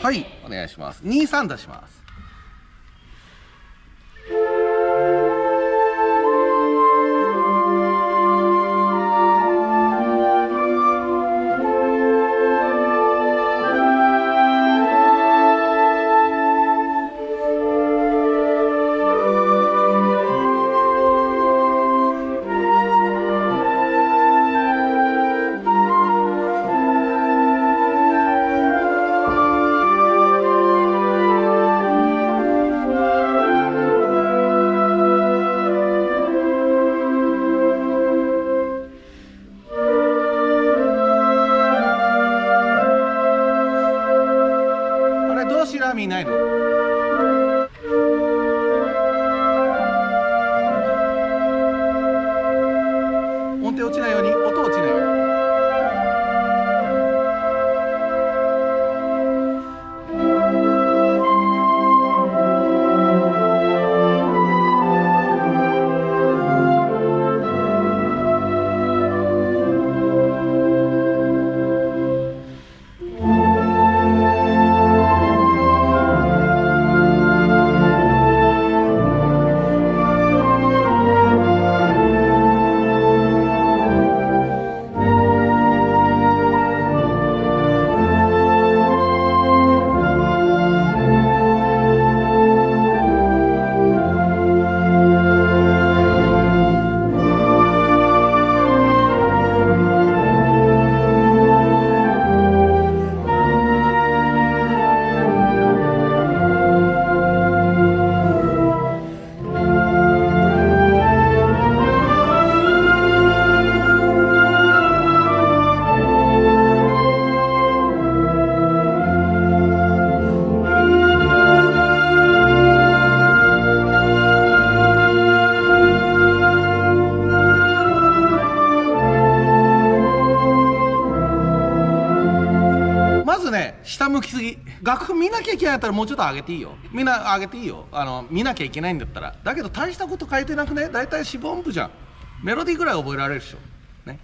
はい、お願いします。23出します。どうしラーミーないの？音程落ちないように、音落ちないように。まずね、下向きすぎ。楽譜見なきゃいけないんだったらもうちょっと上げていいよ。みんな上げていいよ。見なきゃいけないんだったら。だけど大したこと書いてなくね。だいたい四分音符じゃん。メロディーぐらい覚えられるでしょ。ね。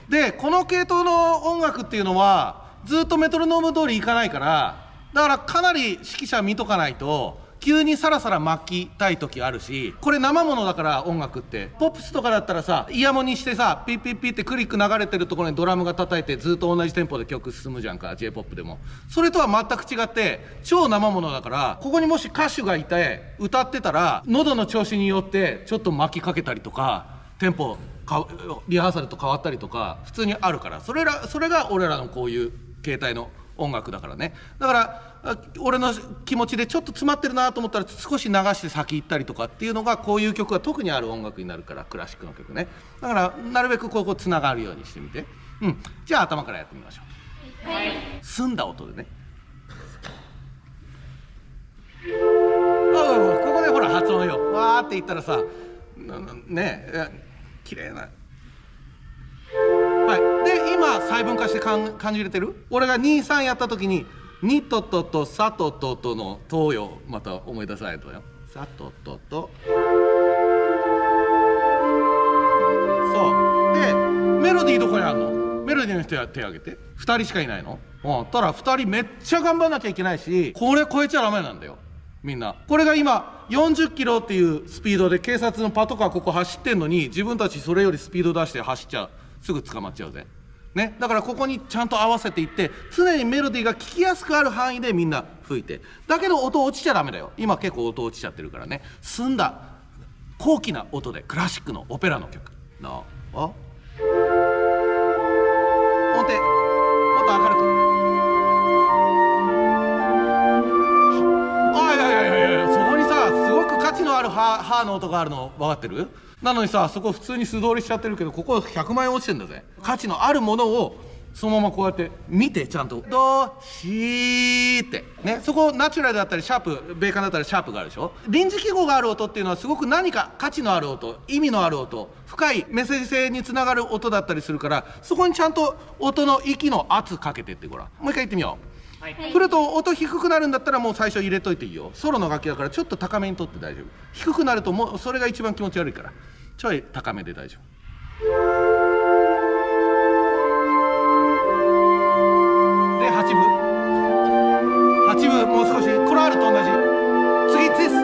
で、この系統の音楽っていうのはずっとメトロノーム通りいかないから、だからかなり指揮者見とかないと急にさらさら巻きたい時あるし、これ生ものだから音楽ってポップスとかだったらさ、イヤモニにしてさ、ピッピッピッってクリック流れてるところにドラムが叩いてずっと同じテンポで曲進むじゃんか、 J−POP でも。それとは全く違って超生ものだから、ここにもし歌手がいて歌ってたら喉の調子によってちょっと巻きかけたりとか、テンポリハーサルと変わったりとか普通にあるから、それが俺らのこういう形態の音楽だからね。だから俺の気持ちでちょっと詰まってるなと思ったら少し流して先行ったりとかっていうのが、こういう曲が特にある音楽になるから、クラシックの曲ね。だからなるべくここつながるようにしてみて。じゃあ頭からやってみましょう。はい、澄んだ音でね。ここでほら発音よ。わーって言ったらさ、ねえ綺麗な。はい、で今細分化して感じ入れてる。俺が23やった時にニトトとサトトとの東洋また思い出さないとよ。サトトとそうで、メロディーどこにあるの？メロディーの人は手挙げて。2人しかいないの？ただ2人めっちゃ頑張んなきゃいけないし、これ超えちゃダメなんだよみんな。これが今40キロっていうスピードで警察のパトカーここ走ってんのに、自分たちそれよりスピード出して走っちゃう。すぐ捕まっちゃうぜ。ね、だからここにちゃんと合わせていって、常にメロディーが聴きやすくある範囲でみんな吹いて。だけど音落ちちゃダメだよ。今結構音落ちちゃってるからね。澄んだ高貴な音で、クラシックのオペラの曲の音程もっと明るく。そこにさ、すごく価値のある歯の音があるの分かってる？なのにさ、そこ普通に素通りしちゃってるけど、ここ100万円落ちてんだぜ。価値のあるものをそのままこうやって見て、ちゃんとドシーってね。そこナチュラルだったりシャープ、米韓だったらシャープがあるでしょ。臨時記号がある音っていうのはすごく何か価値のある音、意味のある音、深いメッセージ性につながる音だったりするから、そこにちゃんと音の息の圧かけてって。ごらん、もう一回言ってみよう。はい、それと音低くなるんだったらもう最初入れといていいよ。ソロの楽器だからちょっと高めにとって大丈夫。低くなるともうそれが一番気持ち悪いから、ちょい高めで大丈夫。で8分チブもう少しコラールと同じ。次です。こ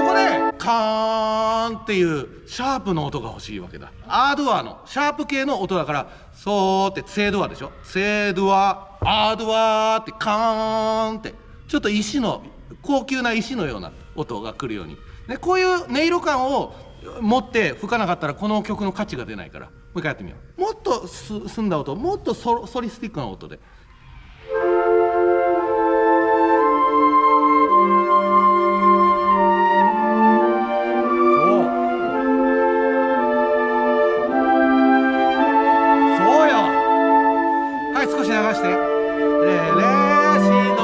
こでカーンっていうシャープの音が欲しいわけだ。アードアのシャープ系の音だから、そうってセードアでしょ。セードア、アードアってカーンってちょっと石の高級な石のような音が来るように、ね、こういう音色感を持って吹かなかったらこの曲の価値が出ないから、もう一回やってみよう。もっと澄んだ音、もっとソリスティックな音で。少し流して。レレシド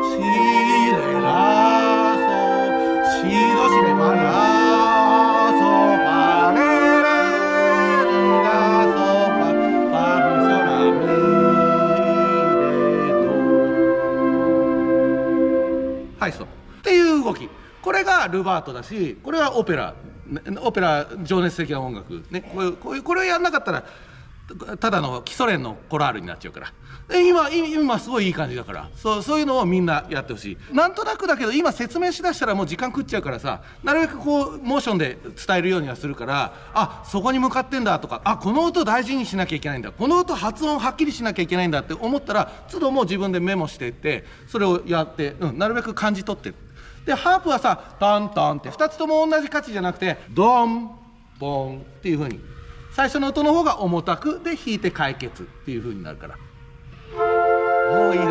シレラソシドシレファラソファレレリラソファファミソラミレド。はい、そうっていう動き。これがルバートだし、これはオペラ情熱的な音楽ね。これをやんなかったらただの基礎練のコラールになっちゃうから。今すごいいい感じだから、そういうのをみんなやってほしい。なんとなくだけど今説明しだしたらもう時間食っちゃうからさ、なるべくこうモーションで伝えるようにはするから、そこに向かってんだとか、この音大事にしなきゃいけないんだ、この音発音はっきりしなきゃいけないんだって思ったら、都度もう自分でメモしていってそれをやって、なるべく感じ取って。でハープはさ、タンタンって2つとも同じ価値じゃなくて、ドンボンっていう風に最初の音の方が重たくで弾いて解決っていう風になるから。もういいね。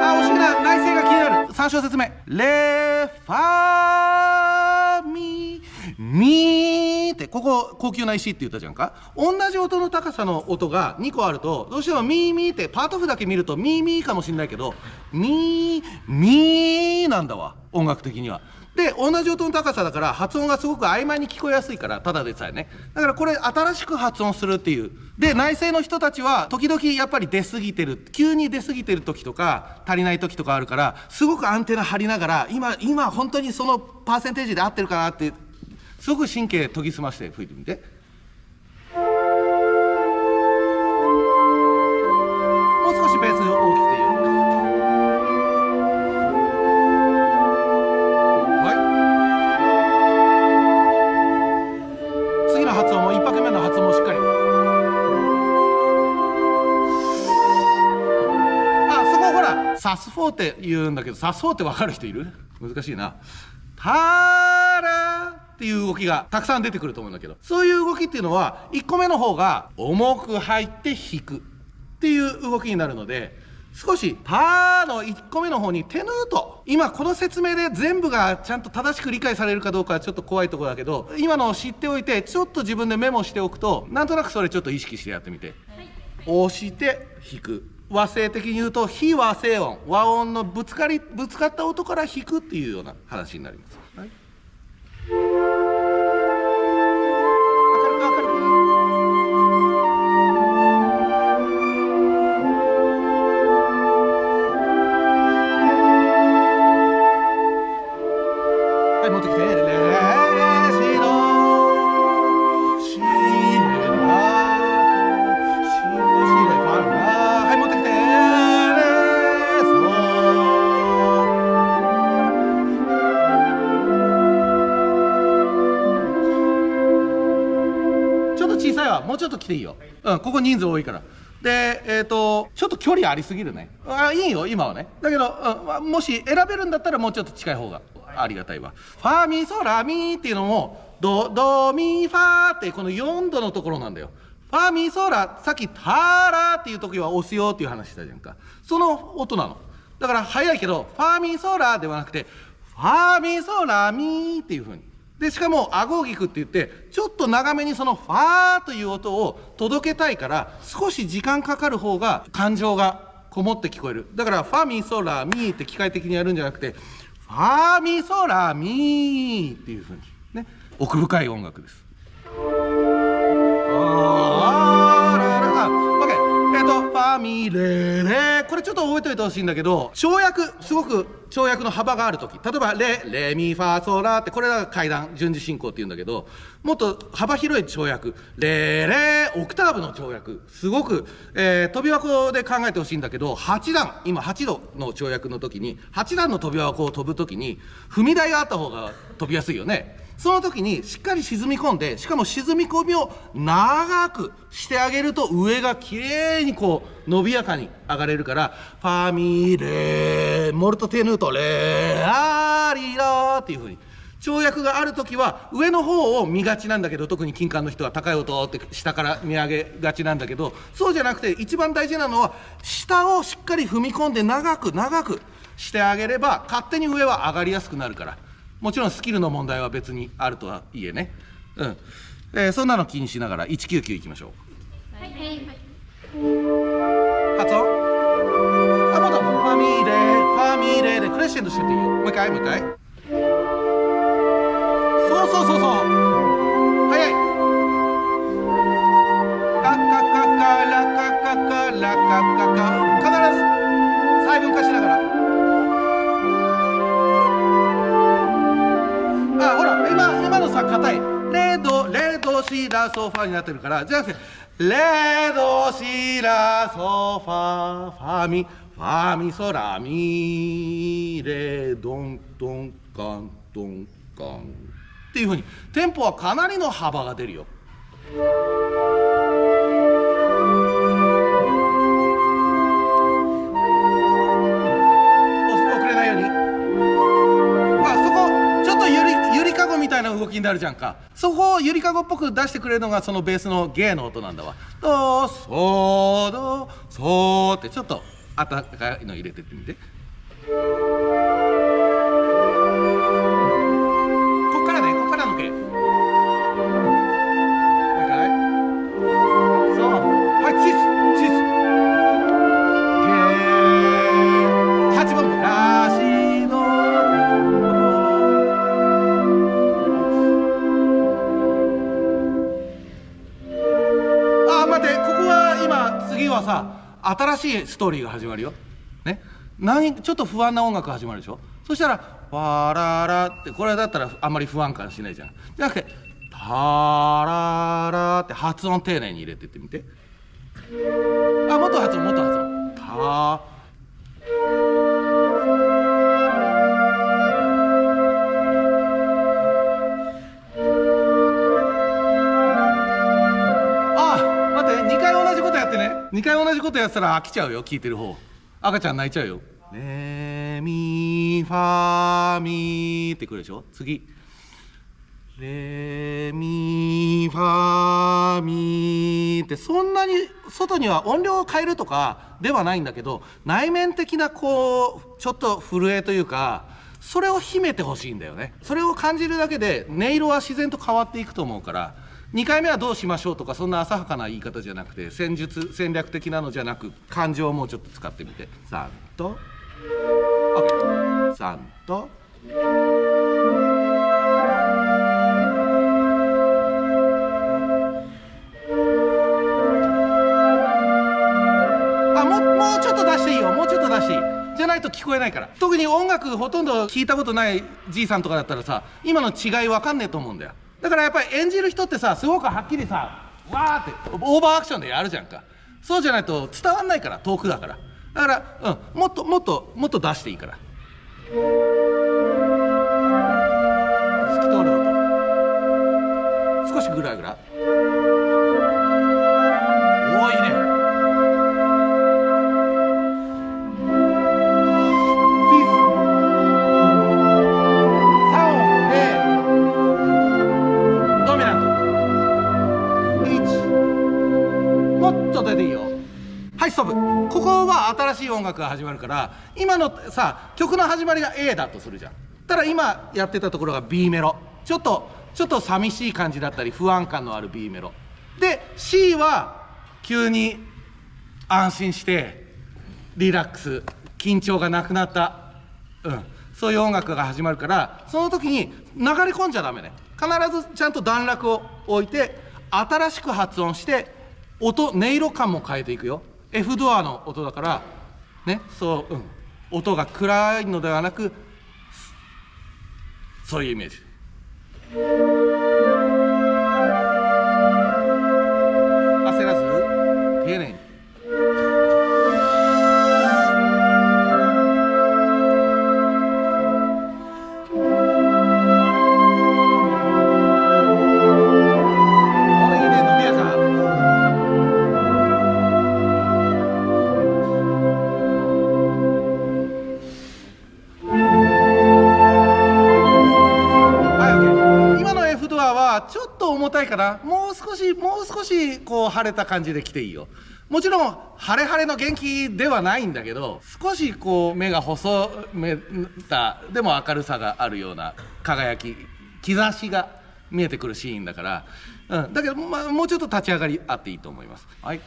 惜しいな。内声が気になる。3小節目。レファミミって、ここ高級な石って言ったじゃんか。同じ音の高さの音が2個あると、どうしてもミーミーってパート譜だけ見るとミーミーかもしれないけど、ミーミーなんだわ、音楽的には。で同じ音の高さだから発音がすごく曖昧に聞こえやすいから、ただでさえね。だからこれ新しく発音するっていう。で内声の人たちは時々やっぱり出過ぎてる、急に出過ぎてる時とか足りない時とかあるから、すごくアンテナ張りながら、今本当にそのパーセンテージで合ってるかなってすごく神経研ぎ澄まして吹いてみて。もう少しベース大きくていいよ。はい、次の発音も1拍目の発音もしっかり。そこほらサスフォーって言うんだけど、サスフォーって分かる人いる？難しいな。タラっていう動きがたくさん出てくると思うんだけど、そういう動きっていうのは1個目の方が重く入って弾くっていう動きになるので、少しタの1個目の方にテヌート、今この説明で全部がちゃんと正しく理解されるかどうかはちょっと怖いところだけど、今のを知っておいてちょっと自分でメモしておくと、なんとなくそれちょっと意識してやってみて。押して弾く。和声的に言うと非和声音、和音のぶつかった音から弾くっていうような話になります。はい、明るく明るく。はい、持ってきて。レシドシレラソシドシレファラ。はい、持ってきて。レソ。ちょっと小さいわ。もうちょっと来ていいよ。ここ人数多いから。で、ちょっと距離ありすぎるね。いいよ今はね。だけど、もし選べるんだったらもうちょっと近い方がありがたいわ。ファミソラミっていうのもドミファってこの4度のところなんだよ。ファミソラ、さっきタラっていう時は押すよっていう話したじゃんか。その音なの。だから早いけどファミソラではなくてファミソラミっていう風に。でしかも顎菊って言ってちょっと長めにそのファーという音を届けたいから、少し時間かかる方が感情がこもって聞こえる。だからファミソラミって機械的にやるんじゃなくて、ファミソラミっていう風にね、奥深い音楽です。ファミレレ、これちょっと覚えておいてほしいんだけど、跳躍、すごく跳躍の幅がある時、例えばレミファソラって、これが階段順次進行っていうんだけど、もっと幅広い跳躍、オクターブの跳躍、すごく、跳び箱で考えてほしいんだけど、8段、今8度の跳躍の時に8段の跳び箱を飛ぶ時に踏み台があった方が飛びやすいよね。その時にしっかり沈み込んで、しかも沈み込みを長くしてあげると、上がきれいにこう伸びやかに上がれるから、ファミレモルトテヌートレアリラっていう風に跳躍がある時は上の方を見がちなんだけど、特に金管の人は高い音って下から見上げがちなんだけど、そうじゃなくて一番大事なのは下をしっかり踏み込んで長く長くしてあげれば、勝手に上は上がりやすくなるから。もちろんスキルの問題は別にあるとはいえね、そんなの気にしながら199いきましょう。はい、発音、もっとファミレでクレッシェンドしてていいよ。もう一回もう一回、そう早い、カカカカラカカカラカカカ、必ず細分化しながら。ほら今のさ、硬いレドシラソファになってるから、じゃなくてレドシラソファファミソラミレドンドンカンドンカンっていうふうにテンポはかなりの幅が出るよ。遅れないように。そこちょっとゆりかごみたいな動きになるじゃんか。そこをゆりかごっぽく出してくれるのがそのベースのゲーの音なんだわ。ドソってちょっとあったかいの入れてってみて。こっからのけ。もう一回。そう。はい、チスゲー8番目ラシド。待って、ここは今次はさ、新しいストーリーが始まるよね。ちょっと不安な音楽が始まるでしょ。そしたらワララって、これだったらあんまり不安感しないじゃん。じゃなくてタララって発音丁寧に入れてってみて。もっと発音タ2回同じことやってたら飽きちゃうよ、聞いてる方。赤ちゃん泣いちゃうよ。レミファミってくるでしょ。次レミファミって、そんなに外には音量を変えるとかではないんだけど、内面的なこうちょっと震えというか、それを秘めてほしいんだよね。それを感じるだけで音色は自然と変わっていくと思うから、2回目はどうしましょうとかそんな浅はかな言い方じゃなくて、戦略的なのじゃなく、感情をもうちょっと使ってみて。3と OK、 3ともうちょっと出していいよ。もうちょっと出していいじゃないと聞こえないから。特に音楽ほとんど聞いたことないじいさんとかだったらさ、今の違い分かんねえと思うんだよ。だからやっぱり演じる人ってさ、すごくはっきりさ、わーってオーバーアクションでやるじゃんか。そうじゃないと伝わんないから、遠くだから。だからもっと出していいから。透き通る音少しグラグラ。おー、いいね。はい、ストップ。ここは新しい音楽が始まるから、今のさ、曲の始まりが A だとするじゃん。ただ今やってたところが B メロ、ちょっと寂しい感じだったり不安感のある B メロで、 C は急に安心してリラックス、緊張がなくなった、そういう音楽が始まるから、その時に流れ込んじゃダメね。必ずちゃんと段落を置いて新しく発音して、音色感も変えていくよ。F ドアの音だからね、そう、音が暗いのではなく、そういうイメージ。焦らず丁寧に。ちょっと重たいかな。もう少しこう晴れた感じで来ていいよ。もちろん晴れ晴れの元気ではないんだけど、少しこう目が細めたでも明るさがあるような輝き、兆しが見えてくるシーンだから、だけど、もうちょっと立ち上がりあっていいと思います。はい。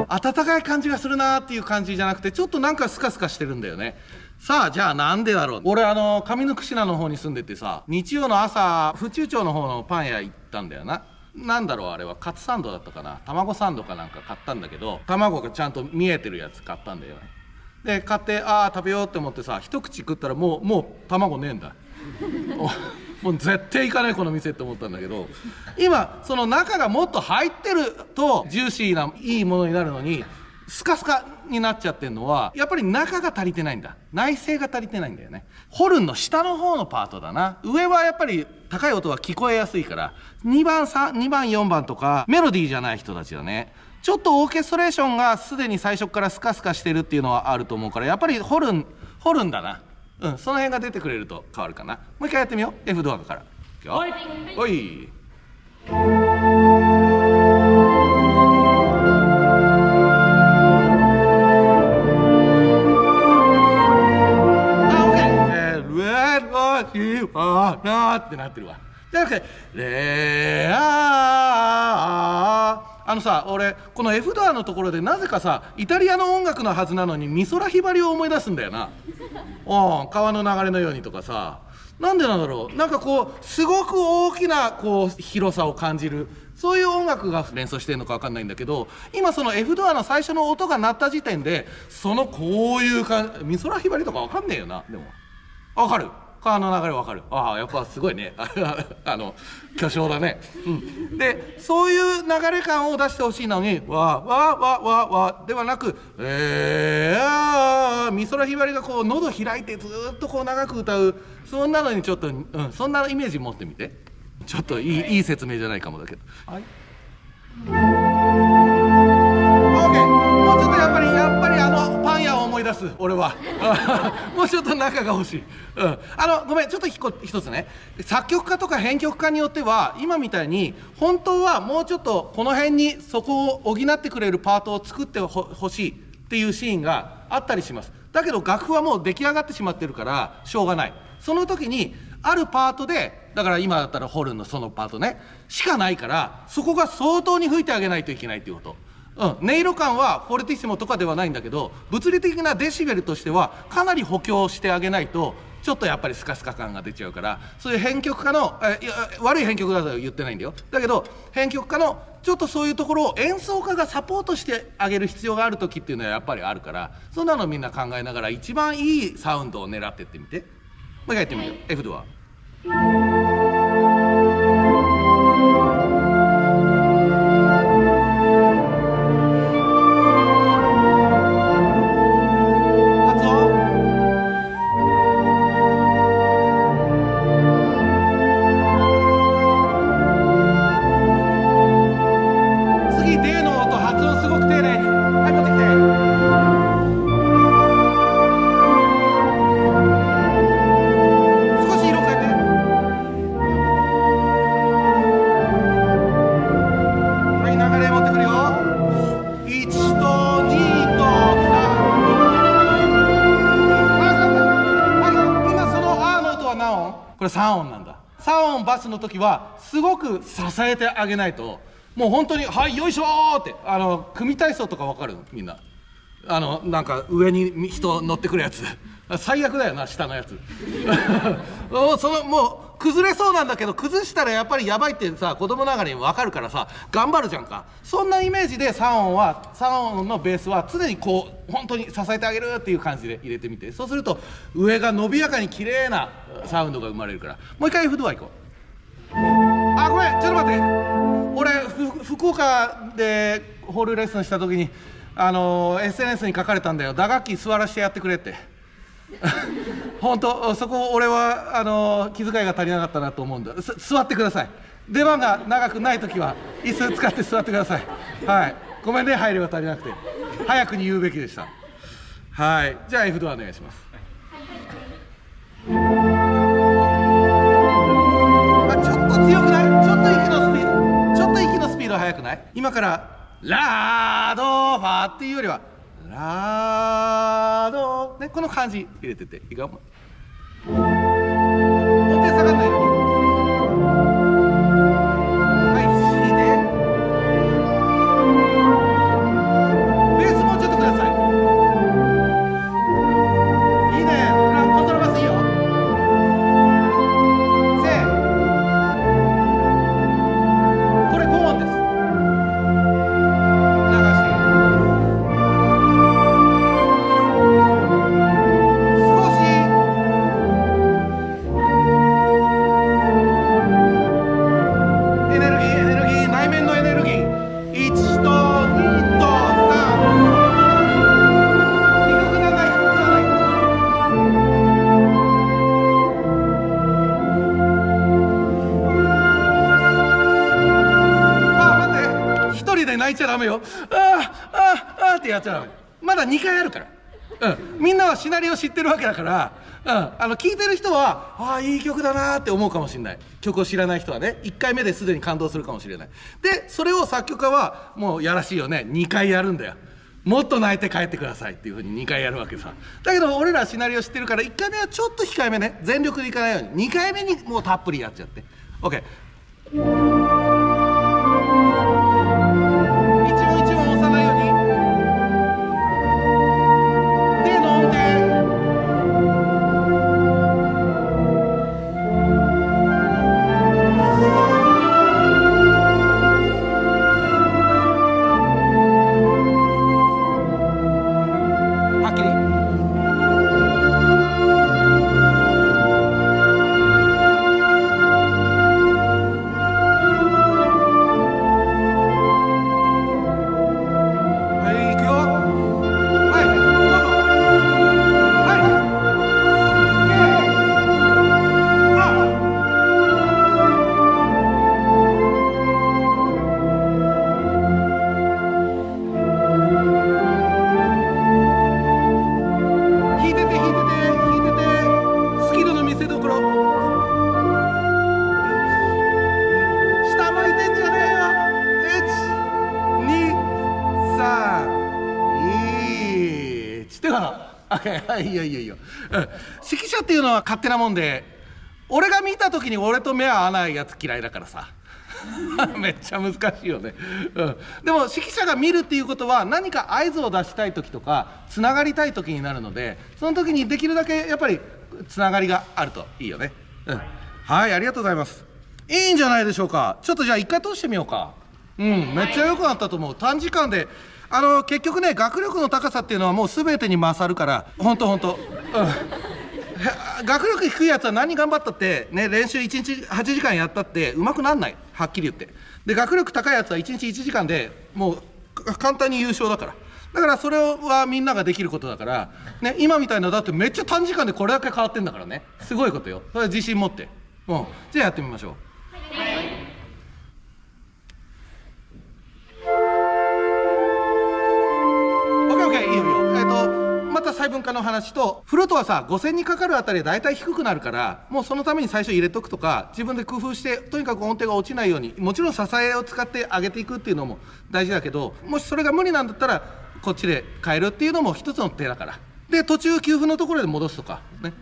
暖かい感じがするなーっていう感じじゃなくて、ちょっとなんかスカスカしてるんだよね。さあ、じゃあなんでだろう。俺上の串名の方に住んでてさ、日曜の朝府中町の方のパン屋行ったんだよな。なんだろう、あれはカツサンドだったかな、卵サンドかなんか買ったんだけど、卵がちゃんと見えてるやつ買ったんだよね。で買って、食べようって思ってさ、一口食ったらもう卵ねえんだ。もう絶対行かないこの店って思ったんだけど、今その中がもっと入ってるとジューシーないいものになるのに、スカスカになっちゃってるのはやっぱり中が足りてないんだ。内声が足りてないんだよね。ホルンの下の方のパートだな。上はやっぱり高い音は聞こえやすいから、2番4番とかメロディーじゃない人たちだね。ちょっとオーケストレーションがすでに最初からスカスカしてるっていうのはあると思うから、やっぱりホルンだな。その辺が出てくれると変わるかな。もう一回やってみよう。 F ドアから。はい、おい。ってなってるわ。じゃなくてレア俺この F ドアのところでなぜかさ、イタリアの音楽のはずなのに美空ひばりを思い出すんだよな。川の流れのようにとかさ、なんでなんだろう。なんかこうすごく大きなこう広さを感じる、そういう音楽が連想してるのか分かんないんだけど、今その F ドアの最初の音が鳴った時点で、こういう美空ひばりとか分かんねえよな。でも分かる、川の流れ分かる。やっぱすごいね。巨匠だね。でそういう流れ感を出してほしいのに、わではなく、美空ひばりがこう喉開いてずっとこう長く歌う、そんなのにちょっと、そんなイメージ持ってみて。ちょっといい説明じゃないかもだけど。はい。もうちょっとやっぱりパン屋を思い出す俺は。もうちょっと仲が欲しい。ごめん、ちょっと一つね、作曲家とか編曲家によっては今みたいに本当はもうちょっとこの辺にそこを補ってくれるパートを作ってほしいっていうシーンがあったりします。だけど楽譜はもう出来上がってしまってるからしょうがない。その時にあるパートで、だから今だったらホルンのそのパートねしかないから、そこが相当に吹いてあげないといけないっていうこと。音色感はフォルティッシモとかではないんだけど、物理的なデシベルとしてはかなり補強してあげないとちょっとやっぱりスカスカ感が出ちゃうから、そういう編曲家の悪い編曲だとは言ってないんだよ。だけど編曲家のちょっとそういうところを演奏家がサポートしてあげる必要がある時っていうのはやっぱりあるから、そんなのみんな考えながら一番いいサウンドを狙ってってみて。もう一回やってみよう。 F ドア。これ3音なんだ。3音バスの時はすごく支えてあげないと、もう本当に「はいよいしょ!」って組体操とか分かる？みんななんか上に人乗ってくるやつ最悪だよな、下のやつ。も崩れそうなんだけど、崩したらやっぱりやばいってさ、子供ながらに分かるからさ、頑張るじゃんか。そんなイメージで3音のベースは常にこう本当に支えてあげるっていう感じで入れてみて、そうすると上が伸びやかに綺麗なサウンドが生まれるから。もう一回 F ドア行こう。あ、ごめん、ちょっと待って。俺福岡でホールレッスンした時にSNS に書かれたんだよ、打楽器座らせてやってくれって本当そこ俺は気遣いが足りなかったなと思うんだ。座ってください。出番が長くない時は椅子使って座ってください。はい、ごめんね、配慮が足りなくて。早くに言うべきでした。はい、じゃあ F ドアお願いします。ちょっと強くない？ちょっと息のスピード速くない？今からラードファーっていうよりはラードね、この感じ入れてていいか？音程下がんないように。はい、弾いてベースもうちょっとください。いいね、コントラバスいいよ。これ5音です。泣いちゃダメよ。ってやっちゃダメ。まだ2回あるから。みんなはシナリオ知ってるわけだから、聞いてる人はいい曲だなって思うかもしれない。曲を知らない人はね、1回目ですでに感動するかもしれない。でそれを作曲家はもうやらしいよね、2回やるんだよ。もっと泣いて帰ってくださいっていうふうに2回やるわけさ。だけど俺らシナリオ知ってるから1回目はちょっと控えめね、全力でいかないように。2回目にもうたっぷりやっちゃって OK。いいよいいよいいよ。指揮者っていうのは勝手なもんで、俺が見た時に俺と目は合わないやつ嫌いだからさめっちゃ難しいよね。でも指揮者が見るっていうことは何か合図を出したい時とかつながりたい時になるので、その時にできるだけやっぱりつながりがあるといいよね。はい、ありがとうございます。いいんじゃないでしょうか。ちょっとじゃあ一回通してみようか。めっちゃ良くなったと思う。短時間で結局ね、学力の高さっていうのはもう全てに勝るから、ほんと、学力低いやつは何頑張ったってね、練習1日8時間やったってうまくなんない、はっきり言って。で学力高いやつは1日1時間でもう簡単に優勝だから。だからそれはみんなができることだから、ね、今みたいなだってめっちゃ短時間でこれだけ変わってんだからね、すごいことよ。それは自信持って。じゃあやってみましょう。いいよいいよ。また細分化の話と、フルートはさ5000にかかるあたりでだいたい低くなるから、もうそのために最初入れとくとか、自分で工夫してとにかく音程が落ちないように、もちろん支えを使って上げていくっていうのも大事だけど、もしそれが無理なんだったらこっちで変えるっていうのも一つの手だから。で途中給付のところで戻すとかね。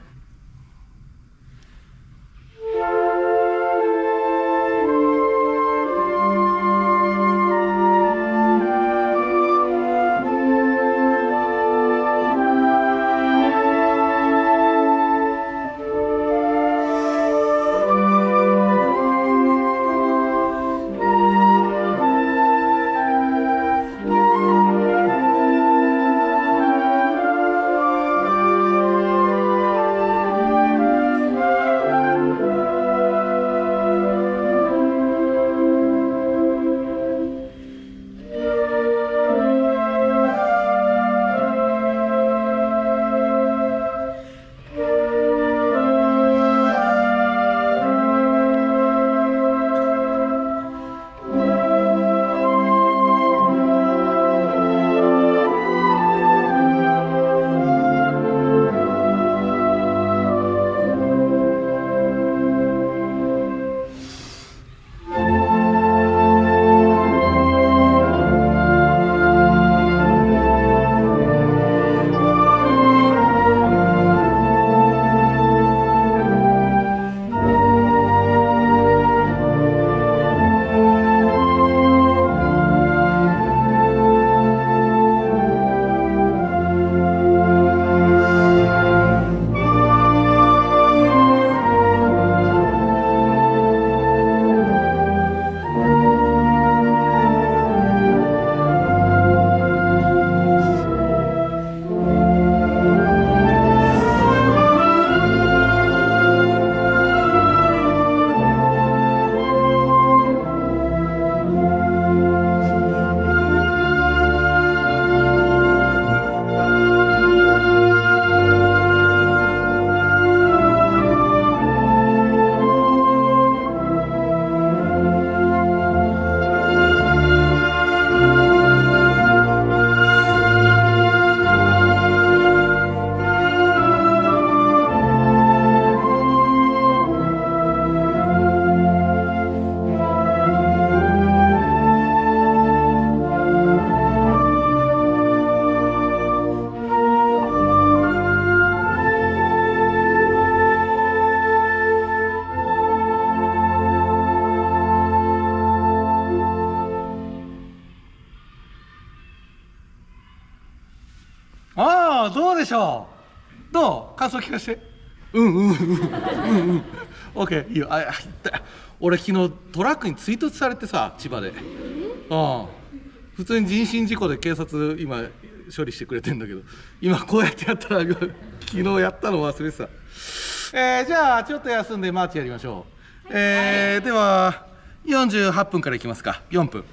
ああ、どうでしょう。どう、感想聞かせて。オッケー、いいよ。俺昨日トラックに追突されてさ、千葉で。普通に人身事故で警察今処理してくれてんだけど、今こうやってやったら昨日やったの忘れてた。じゃあちょっと休んでマーチやりましょう。では48分からいきますか。4分。